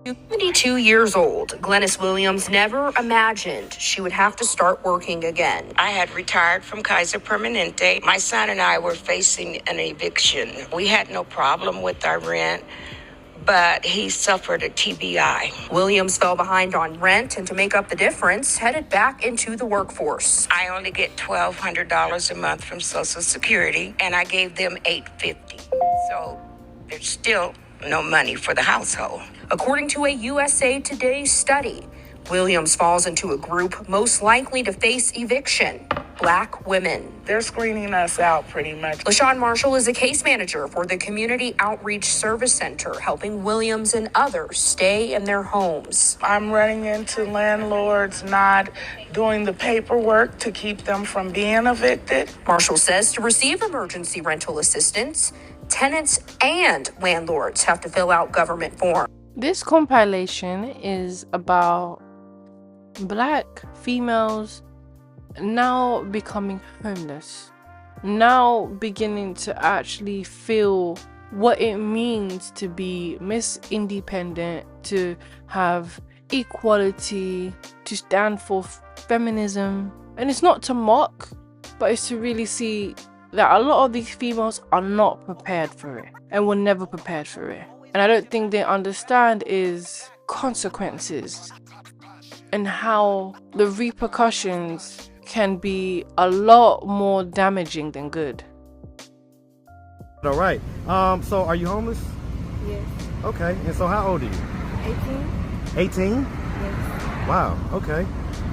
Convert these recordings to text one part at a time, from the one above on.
72 years old, Glennis Williams never imagined she would have to start working again. I had retired from Kaiser Permanente. My son and I were facing an eviction. We had no problem with our rent, but he suffered a TBI. Williams fell behind on rent and to make up the difference, headed back into the workforce. I only get $1,200 a month from Social Security, and I gave them $850. So there's still no money for the household. According to a USA Today study, Williams falls into a group most likely to face eviction: Black women. They're screening us out pretty much. LaShawn Marshall is a case manager for the Community Outreach Service Center, helping Williams and others stay in their homes. I'm running into landlords not doing the paperwork to keep them from being evicted. Marshall says to receive emergency rental assistance, tenants and landlords have to fill out government forms. This compilation is about Black females now becoming homeless, now beginning to actually feel what it means to be Miss Independent, to have equality, to stand for feminism. And it's not to mock, but it's to really see that a lot of these females are not prepared for it and were never prepared for it. And I don't think they understand is consequences and how the repercussions can be a lot more damaging than good. All right. So are you homeless? Yes. Okay. And so how old are you? 18. 18? Yes. Wow. Okay.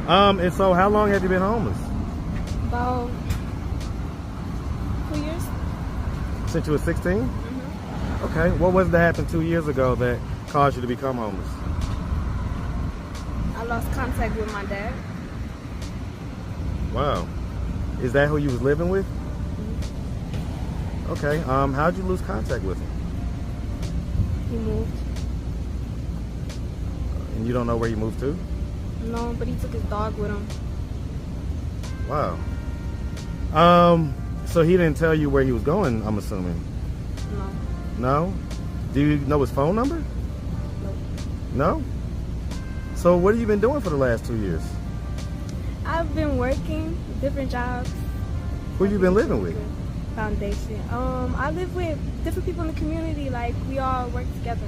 And so how long have you been homeless? About 2 years. Since you were 16? Okay. What was that happened 2 years ago that caused you to become homeless? I lost contact with my dad. Wow. Is that who you was living with? Okay. How'd you lose contact with him? He moved. And you don't know where he moved to? No, but he took his dog with him. Wow. So he didn't tell you where he was going, I'm assuming? No. No? Do you know his phone number? Nope. No? So what have you been doing for the last 2 years? I've been working different jobs. Who you been living with? Foundation. I live with different people in the community. Like, we all work together.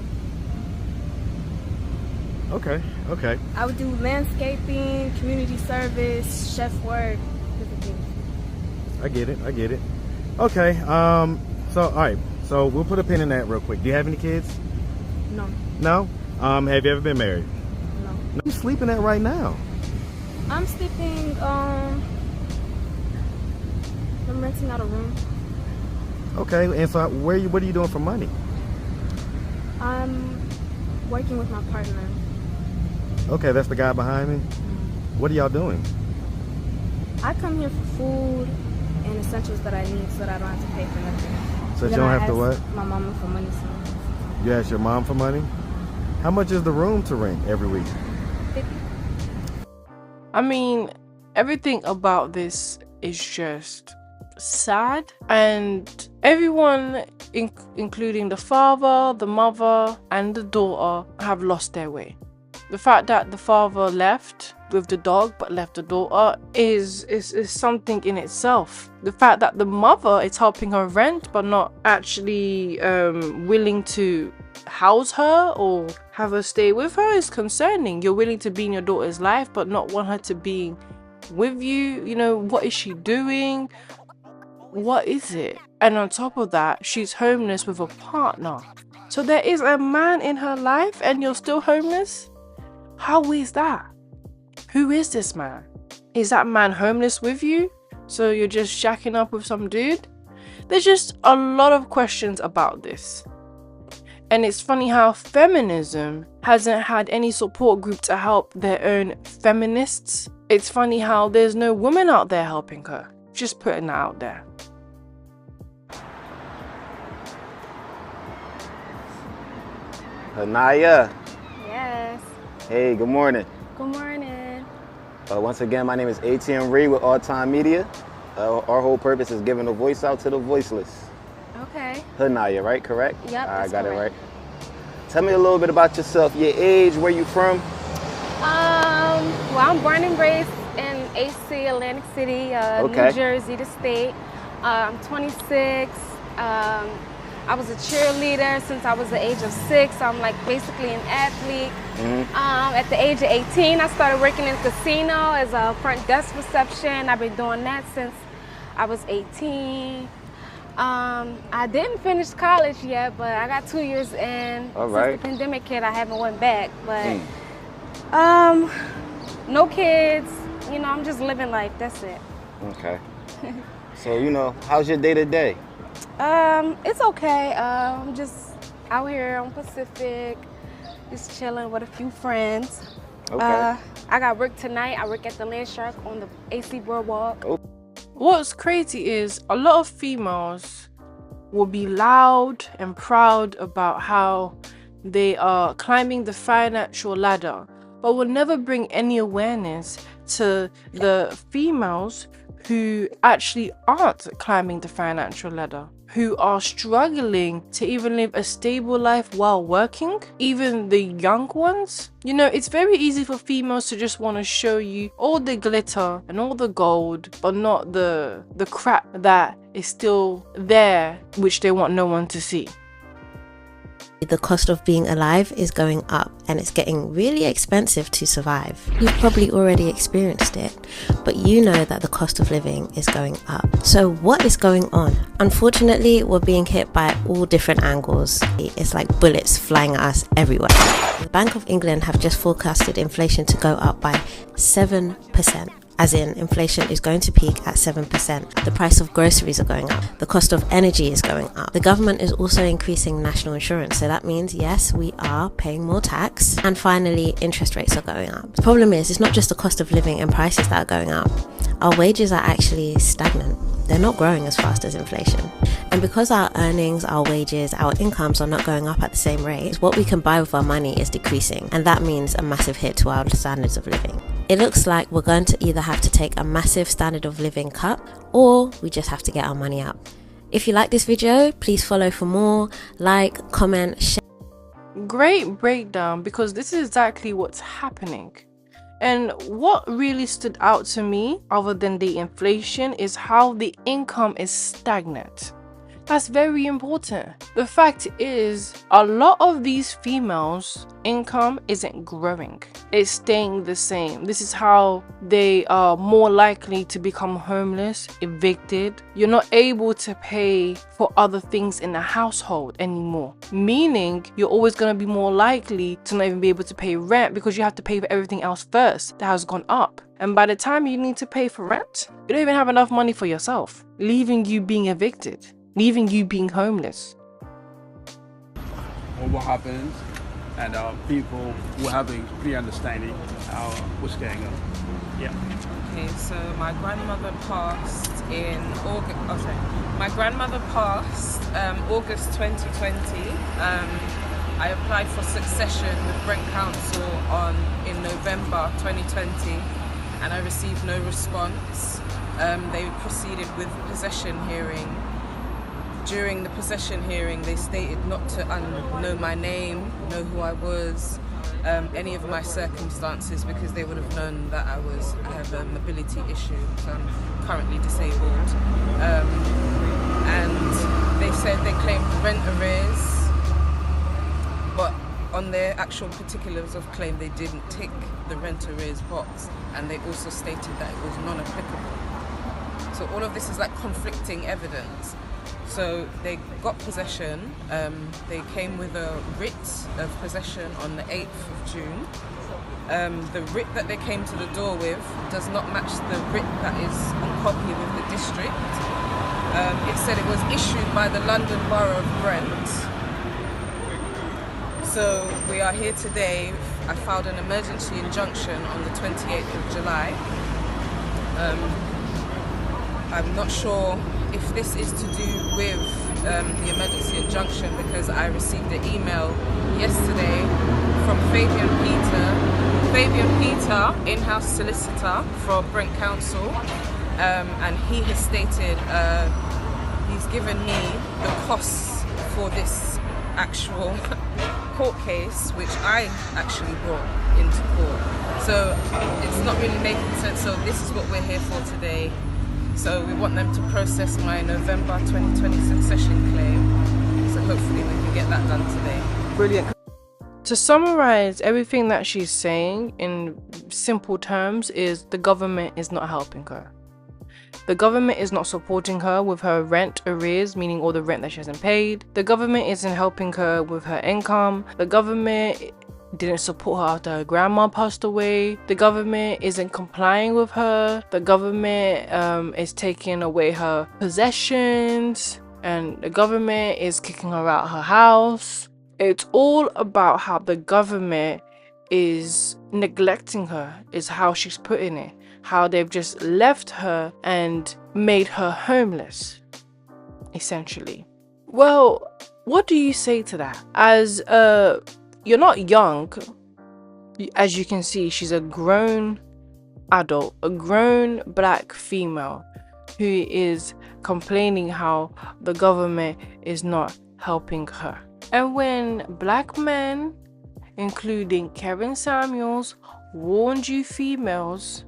Okay, okay. I would do landscaping, community service, chef work, different things. I get it. Okay, so all right. So we'll put a pin in that real quick. Do you have any kids? No. No? Have you ever been married? No. No. You're sleeping at right now. I'm sleeping, I'm renting out a room. Okay, and so what are you doing for money? I'm working with my partner. Okay, that's the guy behind me. What are y'all doing? I come here for food and essentials that I need so that I don't have to pay for nothing. So you don't have to what? My mama for money, so. You ask your mom for money? How much is the room to rent every week? 50. I mean, everything about this is just sad, and everyone, including the father, the mother, and the daughter, have lost their way. The fact that the father left with the dog but left the daughter is something in itself. The fact that the mother is helping her rent but not actually willing to house her or have her stay with her is concerning. You're willing to be in your daughter's life but not want her to be with you. You know, what is she doing? What is it? And on top of that, she's homeless with a partner. So there is a man in her life and you're still homeless? How is that? Who is this man? Is that man homeless with you? So you're just shacking up with some dude? There's just a lot of questions about this. And it's funny how feminism hasn't had any support group to help their own feminists. It's funny how there's no woman out there helping her. Just putting that out there. Anaya. Yes. Hey, good morning. Good morning. Once again, my name is ATM Ree with All Time Media. Our whole purpose is giving a voice out to the voiceless. Okay. Hanaya, right? Correct? Yep, I that's got correct. it right. Tell me a little bit about yourself, your age, where you from. Well, I'm born and raised in AC, Atlantic City, New Jersey, the state. I'm 26. I was a cheerleader since I was the age of 6. I'm like basically an athlete. At the age of 18, I started working in a casino as a front desk reception. I've been doing that since I was 18. I didn't finish college yet, but I got 2 years in. Since the pandemic hit, I haven't went back. But no kids. You know, I'm just living life. That's it. Okay. So, you know, how's your day to day? It's okay. I'm just out here on Pacific, just chilling with a few friends. Okay. I got work tonight. I work at the Land Shark on the AC Boardwalk. Oh. What's crazy is a lot of females will be loud and proud about how they are climbing the financial ladder, but will never bring any awareness to the females who actually aren't climbing the financial ladder, who are struggling to even live a stable life while working, even the young ones. You know, it's very easy for females to just want to show you all the glitter and all the gold, but not the crap that is still there, which they want no one to see. The cost of being alive is going up and it's getting really expensive to survive. You've probably already experienced it, but you know that the cost of living is going up. So what is going on? Unfortunately, we're being hit by all different angles. It's like bullets flying at us everywhere. The Bank of England have just forecasted inflation to go up by 7%. As in, inflation is going to peak at 7%. The price of groceries are going up. The cost of energy is going up. The government is also increasing national insurance. So that means, yes, we are paying more tax. And finally, interest rates are going up. The problem is, it's not just the cost of living and prices that are going up. Our wages are actually stagnant. They're not growing as fast as inflation. And because our earnings, our wages, our incomes are not going up at the same rate, what we can buy with our money is decreasing. And that means a massive hit to our standards of living. It looks like we're going to either have to take a massive standard of living cut, or we just have to get our money up. If you like this video, please follow for more, like, comment, share. Great breakdown, because this is exactly what's happening. And what really stood out to me, other than the inflation, is how the income is stagnant. That's very important. The fact is, a lot of these females' income isn't growing. It's staying the same. This is how they are more likely to become homeless, evicted. You're not able to pay for other things in the household anymore. Meaning, you're always going to be more likely to not even be able to pay rent because you have to pay for everything else first that has gone up. And by the time you need to pay for rent, you don't even have enough money for yourself, leaving you being evicted. Leaving you being homeless. Or what happens, and people will have a clear understanding what's going on. Yeah. Okay, so my grandmother passed in August. Oh, sorry. My grandmother passed August 2020. I applied for succession with Brent Council in November 2020, and I received no response. They proceeded with possession hearing. During the possession hearing, they stated not to know my name, know who I was, any of my circumstances, because they would have known that I have a mobility issue, so I'm currently disabled. And they said they claimed rent arrears, but on their actual particulars of claim, they didn't tick the rent arrears box, and they also stated that it was non-applicable. So all of this is like conflicting evidence. So they got possession, they came with a writ of possession on the 8th of June. The writ that they came to the door with does not match the writ that is on copy with the district. It said it was issued by the London Borough of Brent. So we are here today. I filed an emergency injunction on the 28th of July. I'm not sure if this is to do with the emergency injunction, because I received an email yesterday from Fabian Peter, in-house solicitor for Brent Council, and he has stated he's given me the costs for this actual court case, which I actually brought into court. So it's not really making sense. So this is what we're here for today. So we want them to process my November 2020 succession claim. So hopefully we can get that done today. Brilliant. To summarize everything that she's saying in simple terms is the government is not helping her. The government is not supporting her with her rent arrears, meaning all the rent that she hasn't paid. The government isn't helping her with her income. The government didn't support her after her grandma passed away. The government isn't complying with her. The government is taking away her possessions, and the government is kicking her out her house. It's all about how the government is neglecting her, is how she's putting it. How they've just left her and made her homeless, essentially. Well, what do you say to that? As you're not young, as you can see, she's a grown adult, a grown black female who is complaining how the government is not helping her. And when black men, including Kevin Samuels, warned you females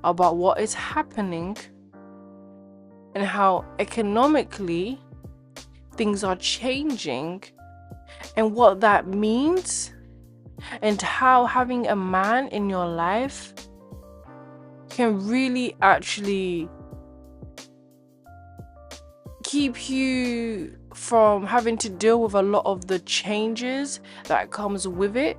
about what is happening and how economically things are changing and what that means, and how having a man in your life can really actually keep you from having to deal with a lot of the changes that comes with it.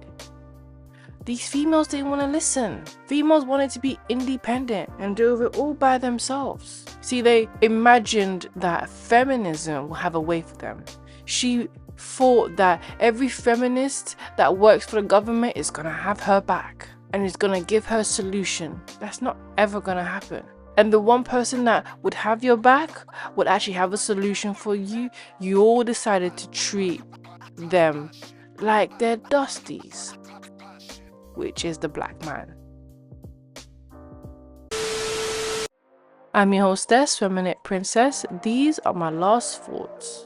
These females didn't want to listen. Females wanted to be independent and do it all by themselves. See, they imagined that feminism will have a way for them. She thought that every feminist that works for the government is going to have her back and is going to give her a solution. That's not ever going to happen. And the one person that would have your back would actually have a solution for you. You all decided to treat them like they're dusties, which is the black man. I'm your hostess, Remnant Princess. These are my last thoughts.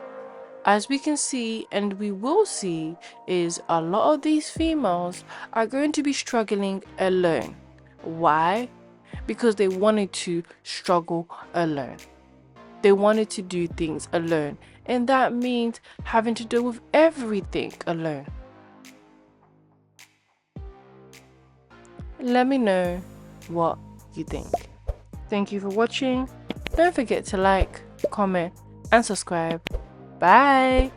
As we can see, and we will see, is a lot of these females are going to be struggling alone. Why? Because they wanted to struggle alone. They wanted to do things alone. And that means having to deal with everything alone. Let me know what you think. Thank you for watching. Don't forget to like, comment, and subscribe. Bye!